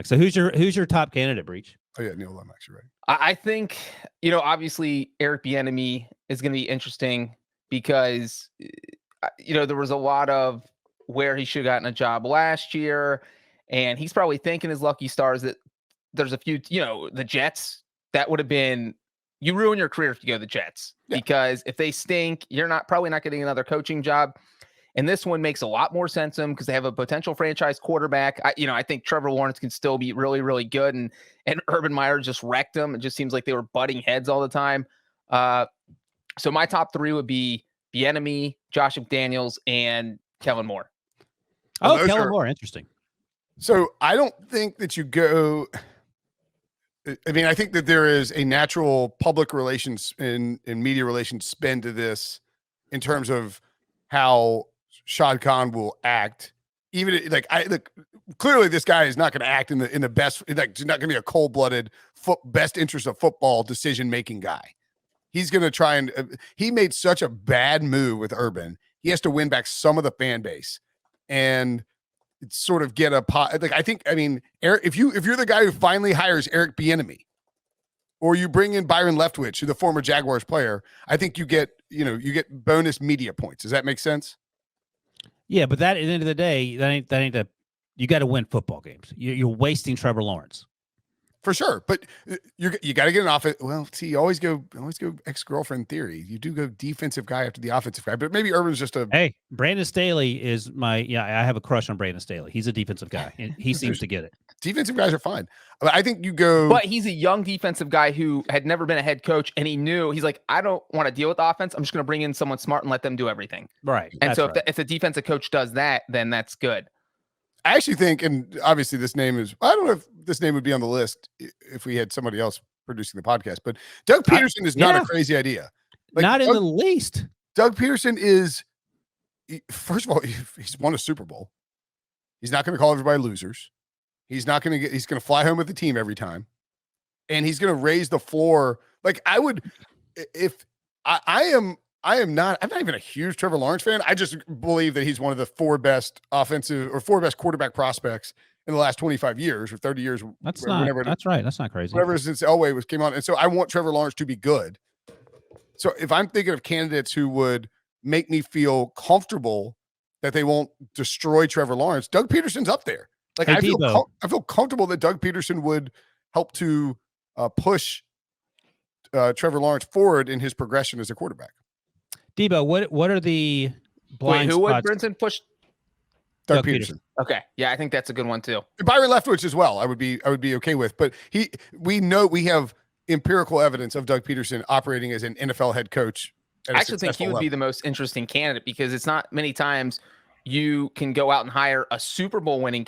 So who's your top candidate, Breech? Oh yeah, Neil Lomax, you're right. I think, obviously Eric Bieniemy is going to be interesting because, there was a lot of where he should have gotten a job last year, and he's probably thinking his lucky stars that there's a few, the Jets, that would have been, you ruin your career if you go to the Jets, because if they stink, you're probably not getting another coaching job. And this one makes a lot more sense to them because they have a potential franchise quarterback. I think Trevor Lawrence can still be really, really good. And Urban Meyer just wrecked them. It just seems like they were butting heads all the time. So my top three would be Bieniemy, Josh McDaniels, and Kellen Moore. Oh, Kellen Moore. Interesting. So I don't think that you go. I mean, I think that there is a natural public relations and media relations spin to this in terms of how Shad Khan will act. Even clearly this guy is not going to act in the best, he's not going to be a cold-blooded best interest of football decision-making guy. He's going to try and he made such a bad move with Urban. He has to win back some of the fan base and sort of get Eric, if you're the guy who finally hires Eric Bieniemy, or you bring in Byron Leftwich, who's the former Jaguars player, I think you get bonus media points. Does that make sense? Yeah, but that at the end of the day, that ain't you got to win football games. You're wasting Trevor Lawrence. For sure, but you got to get an offense. Well, see, you always go ex-girlfriend theory. You do go defensive guy after the offensive guy, but maybe Urban's just a. Hey, Brandon Staley is I have a crush on Brandon Staley. He's a defensive guy, and he seems to get it. Defensive guys are fine. I think you go. But he's a young defensive guy who had never been a head coach, and he's like, I don't want to deal with offense. I'm just going to bring in someone smart and let them do everything. Right. And so if the defensive coach does that, then that's good. I actually think, and obviously this name is, I don't know if this name would be on the list if we had somebody else producing the podcast, but Doug Peterson is not a crazy idea. Not in the least. Doug Peterson is, first of all, he's won a Super Bowl. He's not going to call everybody losers. He's going to fly home with the team every time. And he's going to raise the floor. Like I would, I'm not even a huge Trevor Lawrence fan. I just believe that he's one of the four best quarterback prospects in the last 25 years or 30 years. That's right. That's not crazy. Whatever since Elway came on. And so I want Trevor Lawrence to be good. So if I'm thinking of candidates who would make me feel comfortable that they won't destroy Trevor Lawrence, Doug Peterson's up there. Like I feel comfortable that Doug Peterson would help to push Trevor Lawrence forward in his progression as a quarterback. Debo, what are the blind spots? Who would Brinson push? Doug Peterson. Okay, yeah, I think that's a good one too. Byron Leftwich as well. I would be okay with, but we have empirical evidence of Doug Peterson operating as an NFL head coach. I actually think he would be the most interesting candidate because it's not many times you can go out and hire a Super Bowl winning,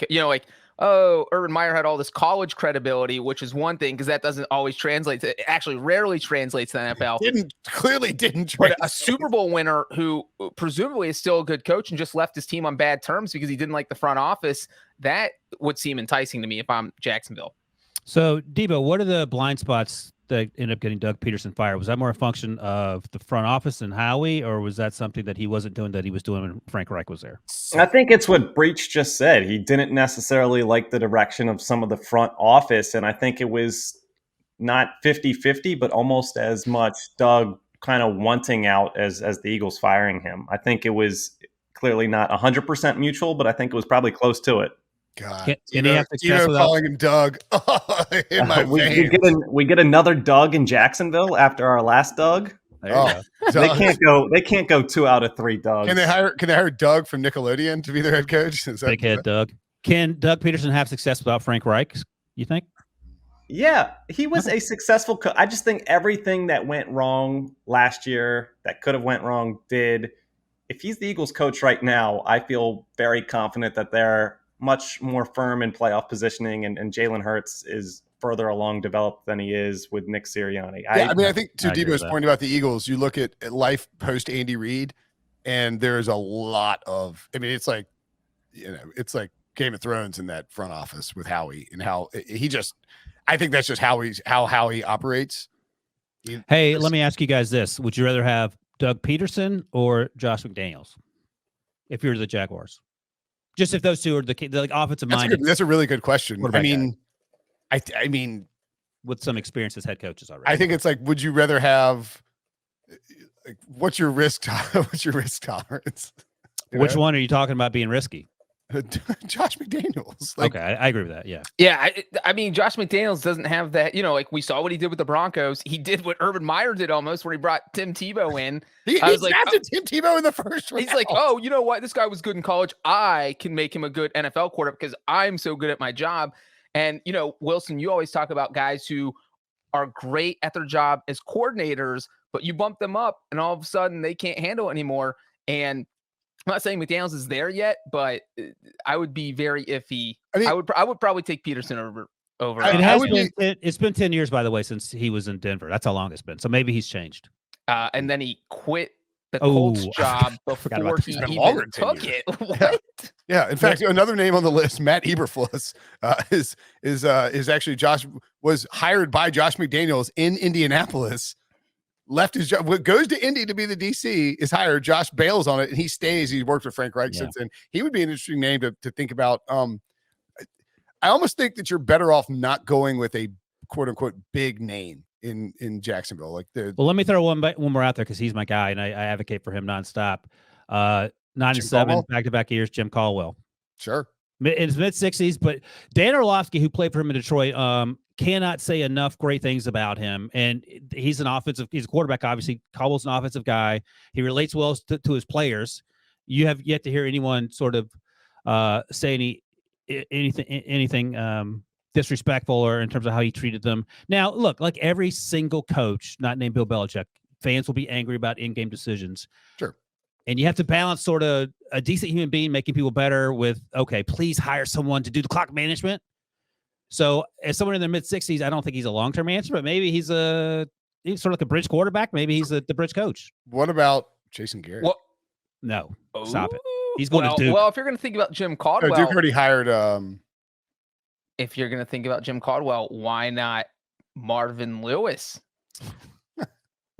Urban Meyer had all this college credibility, which is one thing because that doesn't always translate to, actually rarely translates to the NFL. Clearly didn't. But a Super Bowl winner who presumably is still a good coach and just left his team on bad terms because he didn't like the front office, that would seem enticing to me if I'm Jacksonville. So, Debo, what are the blind spots that end up getting Doug Peterson fired? Was that more a function of the front office and Howie, or was that something that he wasn't doing that he was doing when Frank Reich was there? I think it's what Breech just said. He didn't necessarily like the direction of some of the front office, and I think it was not 50-50, but almost as much Doug kind of wanting out as the Eagles firing him. I think it was clearly not 100% mutual, but I think it was probably close to it. God, calling him Doug. In my we get another Doug in Jacksonville after our last Doug. They can't go 2 out of 3 Dougs. Can they hire Doug from Nickelodeon to be their head coach? Big head Doug. Can Doug Peterson have success without Frank Reich? You think? Yeah, he was a successful coach. I just think everything that went wrong last year that could have went wrong did. If he's the Eagles coach right now, I feel very confident that they're much more firm in playoff positioning, and Jalen Hurts is further along developed than he is with Nick Sirianni. I think to Debo's point about the Eagles, you look at life post Andy Reid, and there's a lot of. I mean, it's like Game of Thrones in that front office with Howie and how he just. I think that's just how Howie operates. Let me ask you guys this: would you rather have Doug Peterson or Josh McDaniels if you're the Jaguars? Just if those two are the like offensive That's minded that's a really good question. I quarterback mean, I mean, with some experience as head coaches already. I think it's like, would you rather have? Like, what's your risk? What's your risk tolerance? Which one are you talking about being risky? Josh McDaniels. Like, Okay, I agree with that. Yeah. Yeah, I mean, Josh McDaniels doesn't have that. Like we saw what he did with the Broncos. He did what Urban Meyer did almost, where he brought Tim Tebow in. he I was like, drafted Tim Tebow in the first round. He's like, oh, you know what? This guy was good in college. I can make him a good NFL quarterback because I'm so good at my job. And, Wilson, you always talk about guys who are great at their job as coordinators, but you bump them up and all of a sudden they can't handle it anymore. And I'm not saying McDaniels is there yet, but I would be very iffy. I would probably take Peterson over. It's been 10 years, by the way, since he was in Denver. That's how long it's been. So maybe he's changed. And then he quit the Colts job before he even took it. What? Yeah. In fact, another name on the list, Matt Eberflus, is actually Josh was hired by Josh McDaniels in Indianapolis. Left his job, goes to Indy to be the DC, is hired. Josh bails on it, and he stays. He's worked with Frank Reich since then. He would be an interesting name to think about. I almost think that you're better off not going with a quote unquote big name in Jacksonville. Well, let me throw one more out there because he's my guy, and I advocate for him nonstop. 97 back-to-back years, Jim Caldwell. Sure. In his mid-60s, but Dan Orlovsky, who played for him in Detroit, cannot say enough great things about him. And he's a quarterback, obviously. Caldwell's an offensive guy. He relates well to his players. You have yet to hear anyone sort of say anything disrespectful or in terms of how he treated them. Now, look, like every single coach, not named Bill Belichick, fans will be angry about in-game decisions. Sure. And you have to balance sort of a decent human being making people better with, okay, please hire someone to do the clock management. So as someone in their mid-60s, I don't think he's a long-term answer, but maybe he's sort of like a bridge quarterback. Maybe he's the bridge coach. What about Jason Garrett? Well, no, stop it. He's going to Duke. Well, if you're going to think about Jim Caldwell. Duke already hired. If you're going to think about Jim Caldwell, why not Marvin Lewis?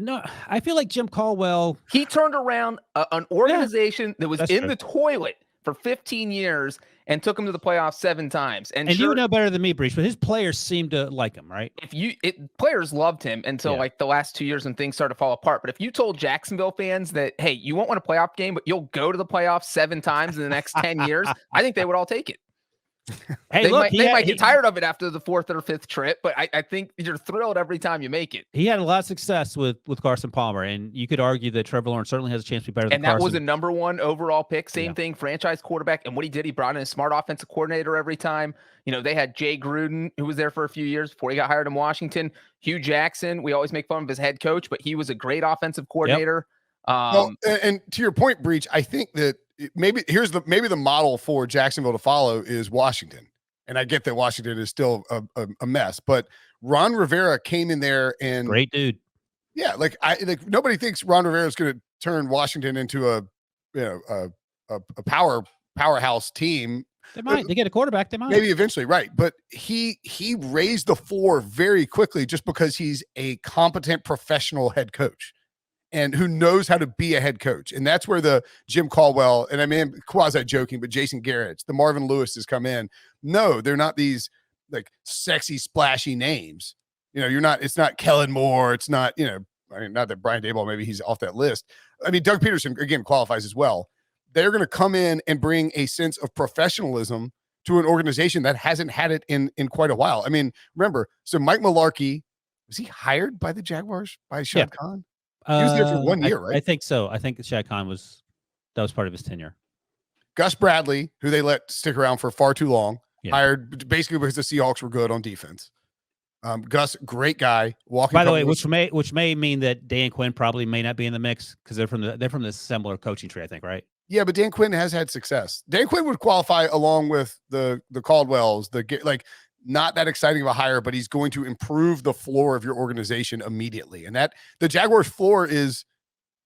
No, I feel like Jim Caldwell. He turned around an organization that was in the toilet for 15 years and took him to the playoffs 7 times. And you know better than me, Breech, but his players seem to like him, right? Players loved him until like the last 2 years when things started to fall apart. But if you told Jacksonville fans that, hey, you won't win a playoff game, but you'll go to the playoffs 7 times in the next 10 years, I think they would all take it. Hey, they might get tired of it after the 4th or 5th trip, but I think you're thrilled every time you make it. He had a lot of success with Carson Palmer, and you could argue that Trevor Lawrence certainly has a chance to be better than Carson. And that was a number 1 overall pick. Same thing, franchise quarterback. And what he did, he brought in a smart offensive coordinator every time. They had Jay Gruden, who was there for a few years before he got hired in Washington. Hugh Jackson, we always make fun of his head coach, but he was a great offensive coordinator. Well, and to your point, Breech, I think that maybe the model for Jacksonville to follow is Washington. And I get that Washington is still a mess, but Ron Rivera came in there and great dude. Yeah, nobody thinks Ron Rivera is going to turn Washington into a powerhouse team. They might. They get a quarterback. They might. Maybe eventually, right? But he raised the floor very quickly just because he's a competent professional head coach. And who knows how to be a head coach. And that's where the Jim Caldwell, and I mean, quasi joking, but Jason Garrett's, the Marvin Lewis has come in. No, they're not these like sexy, splashy names. It's not Kellen Moore. It's not, not that Brian Daboll, maybe he's off that list. I mean, Doug Peterson, again, qualifies as well. They're going to come in and bring a sense of professionalism to an organization that hasn't had it in quite a while. I mean, remember, so Mike Mularkey, was he hired by the Jaguars by Shad Khan? He was there for 1 year, right? I think so. I think Shad Khan was part of his tenure. Gus Bradley, who they let stick around for far too long, hired basically because the Seahawks were good on defense. Gus, great guy. By the way, which may mean that Dan Quinn probably may not be in the mix because they're from the similar coaching tree, I think, right? Yeah, but Dan Quinn has had success. Dan Quinn would qualify along with the Caldwells, not that exciting of a hire, but he's going to improve the floor of your organization immediately. And that the Jaguars floor is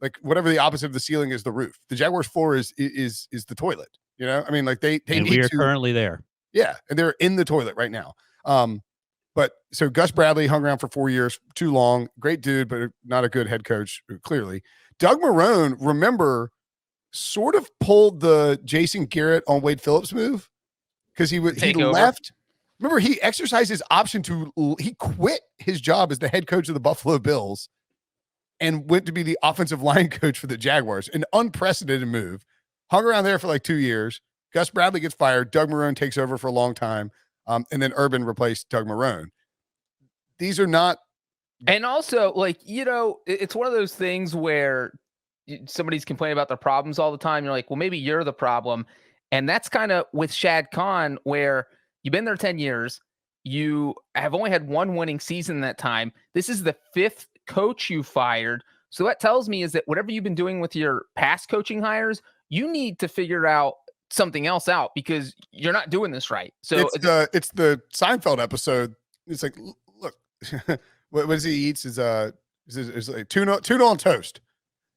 like whatever the opposite of the ceiling is the roof. The Jaguars floor is the toilet. I mean, like they and we are currently there. Yeah, and they're in the toilet right now. But so Gus Bradley hung around for 4 years, too long. Great dude, but not a good head coach, clearly. Doug Marrone, remember, sort of pulled the Jason Garrett on Wade Phillips move because he Take over. left. Remember, he exercised his option he quit his job as the head coach of the Buffalo Bills and went to be the offensive line coach for the Jaguars. An unprecedented move. Hung around there for like 2 years. Gus Bradley gets fired. Doug Marrone takes over for a long time. And then Urban replaced Doug Marrone. These are not. And also, like, it's one of those things where somebody's complaining about their problems all the time. You're like, well, maybe you're the problem. And that's kind of with Shad Khan, where you've been there 10 years. You have only had one winning season in that time. This is the 5th coach you fired. So what tells me is that whatever you've been doing with your past coaching hires, you need to figure out something else out because you're not doing this right. So it's the Seinfeld episode. It's like, look, what does he eats is like tuna on toast.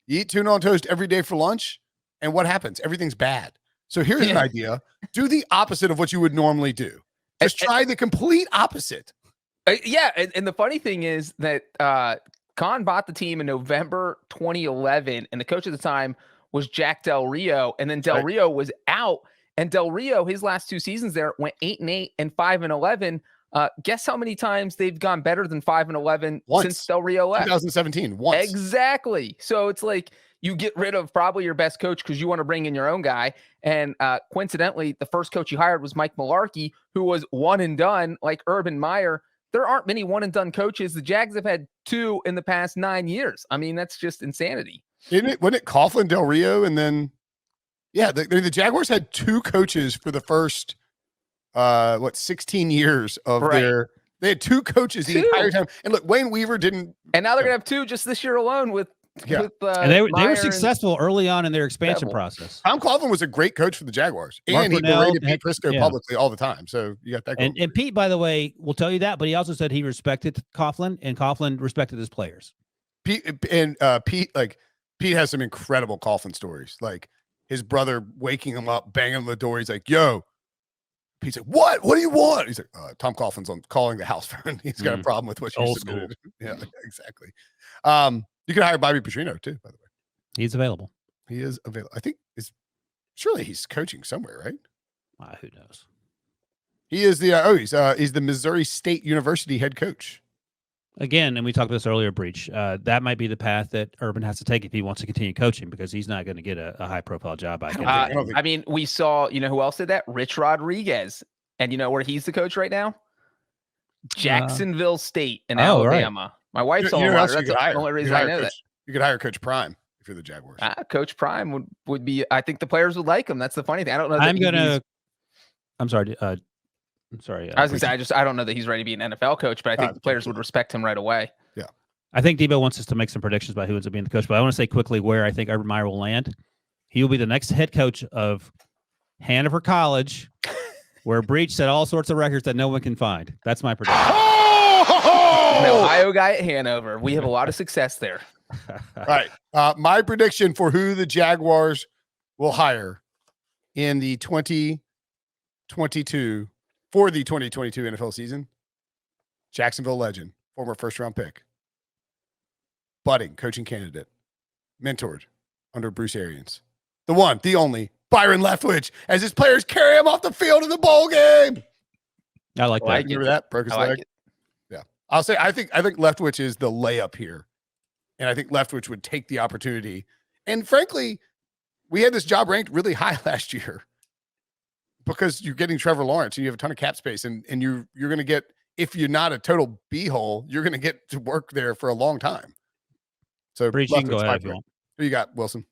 You eat tuna on toast every day for lunch, and what happens? Everything's bad. So here's an idea. Do the opposite of what you would normally do. Just try the complete opposite. Yeah. And the funny thing is that Khan bought the team in November 2011, and the coach at the time was Jack Del Rio. And then Del Rio was out. And Del Rio, his last 2 seasons there, went 8-8 and 5-11. Guess how many times they've gone better than 5-11 since Del Rio left? 2017. Once. Exactly. So it's like you get rid of probably your best coach because you want to bring in your own guy. And coincidentally, the first coach you hired was Mike Mularkey, who was one and done like Urban Meyer. There aren't many one and done coaches. The Jags have had 2 in the past 9 years. I mean, that's just insanity. Wasn't it Coughlin, Del Rio, and then the Jaguars had 2 coaches for the first 16 years of they had 2 coaches the entire time. And look, Wayne Weaver didn't, and now they're gonna have 2 just this year alone with and they were successful early on in their expansion process. Tom Coughlin was a great coach for the Jaguars, and he berated Pete Prisco publicly all the time. So you got that. And Pete, by the way, will tell you that, but he also said he respected Coughlin, and Coughlin respected his players. Pete has some incredible Coughlin stories, like his brother waking him up, banging on the door. He's like, "Yo." Pete's like, "What? What do you want?" He's like, "Tom Coughlin's on calling the house phone. He's got a problem with what you submitted." Yeah, exactly. You can hire Bobby Petrino too, by the way. He's available. He is available. I think surely he's coaching somewhere, right? Who knows? He is he's the Missouri State University head coach. Again, and we talked about this earlier, Breech. That might be the path that Urban has to take if he wants to continue coaching, because he's not going to get a high-profile job. I mean, we saw, who else did that? Rich Rodriguez. And you know where he's the coach right now? Jacksonville State in Alabama. Right. My wife's on water. That's the only reason I know that. You could hire Coach Prime if you're the Jaguars. Coach Prime would be. I think the players would like him. That's the funny thing. I don't know. I'm sorry. I was going to say, I don't know that he's ready to be an NFL coach, but I think the players would respect him right away. Yeah. I think Debo wants us to make some predictions about who ends up being the coach, but I want to say quickly where I think Urban Meyer will land. He will be the next head coach of Hanover College, where Breech set all sorts of records that no one can find. That's my prediction. An Ohio guy at Hanover. We have a lot of success there. All right. My prediction for who the Jaguars will hire in the 2022 NFL season, Jacksonville legend, former first-round pick, budding coaching candidate, mentored under Bruce Arians, the one, the only, Byron Leftwich, as his players carry him off the field in the bowl game. I like that. Remember that? Broke his leg. Yeah. I'll say I think Leftwich is the layup here. And I think Leftwich would take the opportunity. And frankly, we had this job ranked really high last year because you're getting Trevor Lawrence and you have a ton of cap space, and you're going to get, if you're not a total b-hole, you're going to get to work there for a long time. So Breech, you can go ahead if you want. Who you got, Wilson?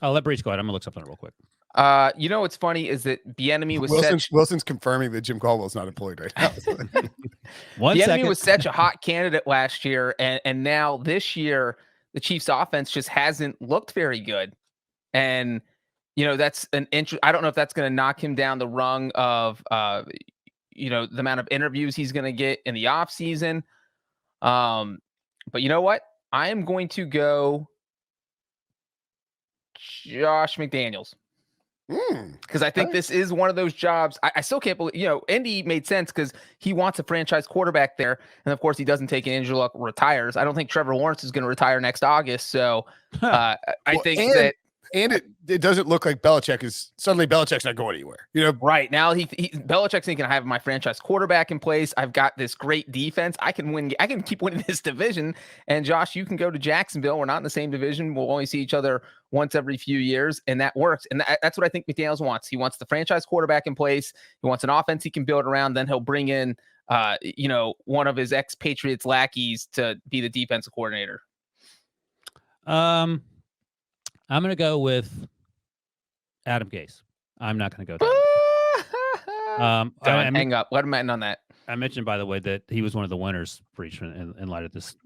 I'll let Breech go ahead. I'm going to look something real quick. What's funny is that Bieniemy was Wilson's confirming that Jim Caldwell's not employed right now. Bieniemy was such a hot candidate last year, and now this year the Chiefs' offense just hasn't looked very good. And that's I don't know if that's going to knock him down the rung of the amount of interviews he's going to get in the offseason. But you know what? I am going to go Josh McDaniels. Because I think this is one of those jobs. I still can't believe, Indy made sense because he wants a franchise quarterback there. And of course, he doesn't take an Andrew Luck, retires. I don't think Trevor Lawrence is going to retire next August. So I think that And it doesn't look like Belichick's not going anywhere. You know, Right now, Belichick's thinking, I have my franchise quarterback in place. I've got this great defense. I can win. I can keep winning this division. And Josh, you can go to Jacksonville. We're not in the same division. We'll only see each other once every few years, and that works. And that's what I think McDaniels wants. He wants the franchise quarterback in place. He wants an offense he can build around. Then he'll bring in, one of his ex-Patriots lackeys to be the defensive coordinator. I'm going to go with Adam Gase. I'm not going to go down. Hang up. Let him end on that. I mentioned, by the way, that he was one of the winners for each in light of this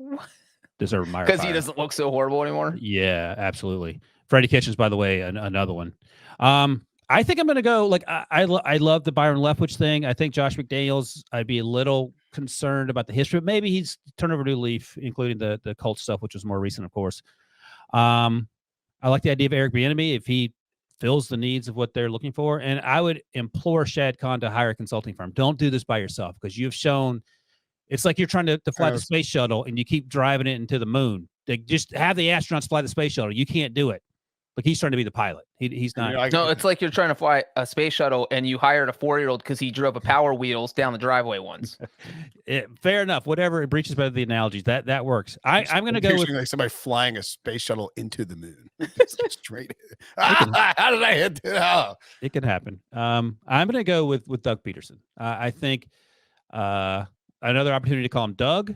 Urban Meyer. Because he doesn't look so horrible anymore? Yeah, absolutely. Freddie Kitchens, by the way, another one. I think I'm going to go, I love the Byron Leftwich thing. I think Josh McDaniels, I'd be a little concerned about the history. Maybe he's turned over a new leaf, including the Colts stuff, which was more recent, of course. I like the idea of Eric Bieniemy if he fills the needs of what they're looking for. And I would implore Shad Khan to hire a consulting firm. Don't do this by yourself, because you've shown it's like you're trying to fly the space shuttle and you keep driving it into the moon. Just have the astronauts fly the space shuttle. You can't do it. Like, he's trying to be the pilot. He's not. No, it's like you're trying to fly a space shuttle and you hired a 4-year-old because he drove a Power Wheels down the driveway once. Fair enough. Whatever. It breaches better the analogies. That works. I'm going to go with like somebody flying a space shuttle into the moon. Straight. How did I hit that? Oh. It can happen. I'm going to go with Doug Peterson. I think another opportunity to call him Doug.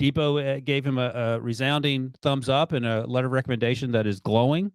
Depot gave him a resounding thumbs up and a letter of recommendation that is glowing.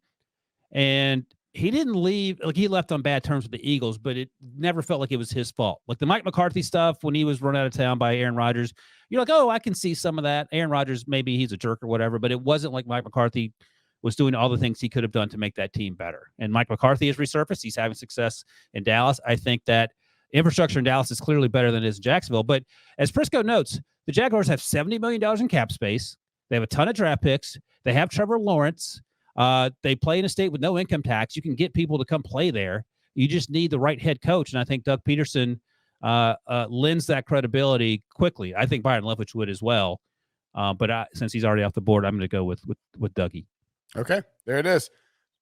And he didn't leave, he left on bad terms with the Eagles, but it never felt like it was his fault. Like the Mike McCarthy stuff, when he was run out of town by Aaron Rodgers, you're like, oh, I can see some of that. Aaron Rodgers, maybe he's a jerk or whatever, but it wasn't like Mike McCarthy was doing all the things he could have done to make that team better. And Mike McCarthy has resurfaced. He's having success in Dallas. I think that infrastructure in Dallas is clearly better than it is in Jacksonville. But as Prisco notes, the Jaguars have $70 million in cap space. They have a ton of draft picks. They have Trevor Lawrence. They play in a state with no income tax. You can get people to come play there. You just need the right head coach. And I think Doug Peterson lends that credibility quickly. I think Byron Leftwich would as well. But since he's already off the board, I'm going to go with Dougie. Okay, there it is.